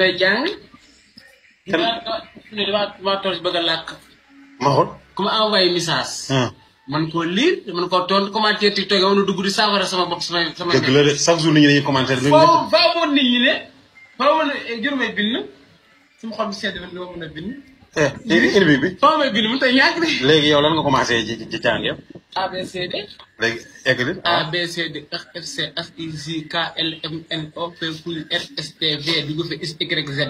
lay jàng. waa tool bëgg a làkk. ma xool. ku ma envoyé message. man koo lire man koo tontu commentaire TikTok yi woon dugg di saafara sama bopp sama. dëgg la de chaque jour nit ñi dañuy commentaire. faaw woon nit ñi ne. faaw woon juróomay bind. sama xol bi sedd na doo mën a bind. indi bi. faaw may bind mu tey ñàkk de. léegi yow lan nga commencé ci jàng yëpp. ABCD. léegi egg li. ABCD F F C H I J K L M N O P Q R S T V dugg fa X Y Z.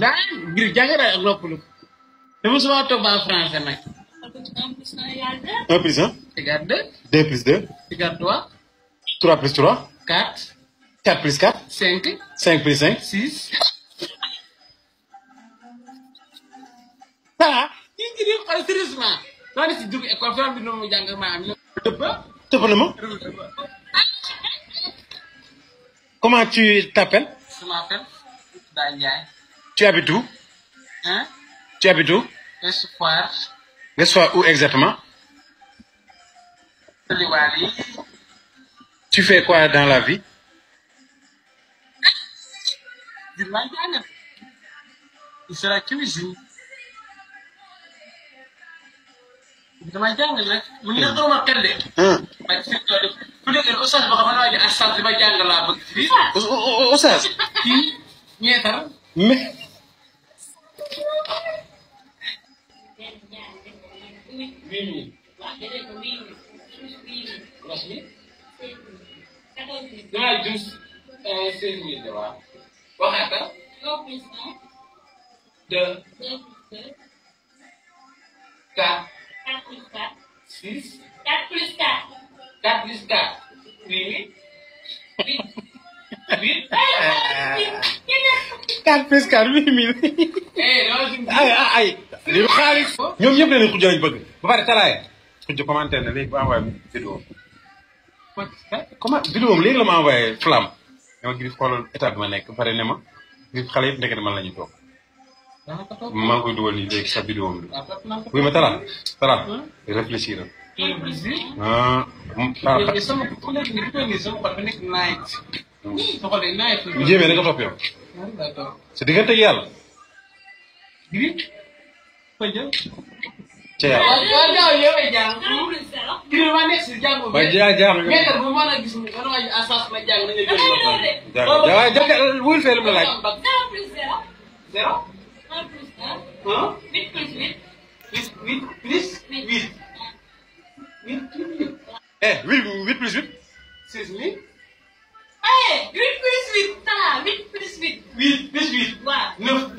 daal ngir jàng daal ak noppalu. dama su ma toog ba en français nag. 1 plus 1. égale 2. 2 plus 2. égale 3. 3 plus 3. 4. 4 plus 4. 5. 5 plus 5. 6. ah. kii ngi nii xool sérieusement. doo ne si dugg école fi bi noonu mu jàng maa am. tëb na ma. comment tu t'appelles? Je m'appelle Daniel. Tu habites où? Hein? Tu habites où? Espoir. Espoir où exactement? Liwali. Tu fais quoi dans la vie? Il sera cuisine. dama jàng nag mu ngi doon ma tënde. waaye si tool ku nekk oustaz boo xam ne waa ji asal dama jàng laa bëgg fii. Oustaz. kii ñeetar. mais. danaa jus 16 000 waaw. waxaata. 2. 4. 4 plus 4. 6. 4 plus 4. 4 plus 4. 8. 8. 4 plus 4 8000. ay. lii du xaalis. ñoom ñëpp dañuy xujj lañ bëgg. ba pare talaaya. xujj commentaire na léegi bu envoyé vidéo. comment vidéo am léegi la ma envoyé flamme. dama gis xoolal état bi ma nekk ba pare ne ma gis xale yëpp ndekete man la ñuy toog. maa ngi koy dugal nii léegi sa vidéo am bi. oui ma Talla. Talla réfléchir am. sama ku nekk nii ku nekk sama xol ba nekk naaj. sa xol day naaj. bu jéemee da nga topp yow. sa diggante ak yàlla. Gris. Fëj. ca yàlla. waaw jaaw yow ay jàng. Gris ma nekk si jàng. waaye jaar nga. mais bu ma la gis man waa ji asas ma jàng nañu jël waaw waaye wul fee lu mu la laaj. 0. 1 plus 1. 8 plus 8. 8 plus 8. 8 plus 8. 6 000. 8 plus 8. 8 plus 8. 8 plus 8. waaw. 9.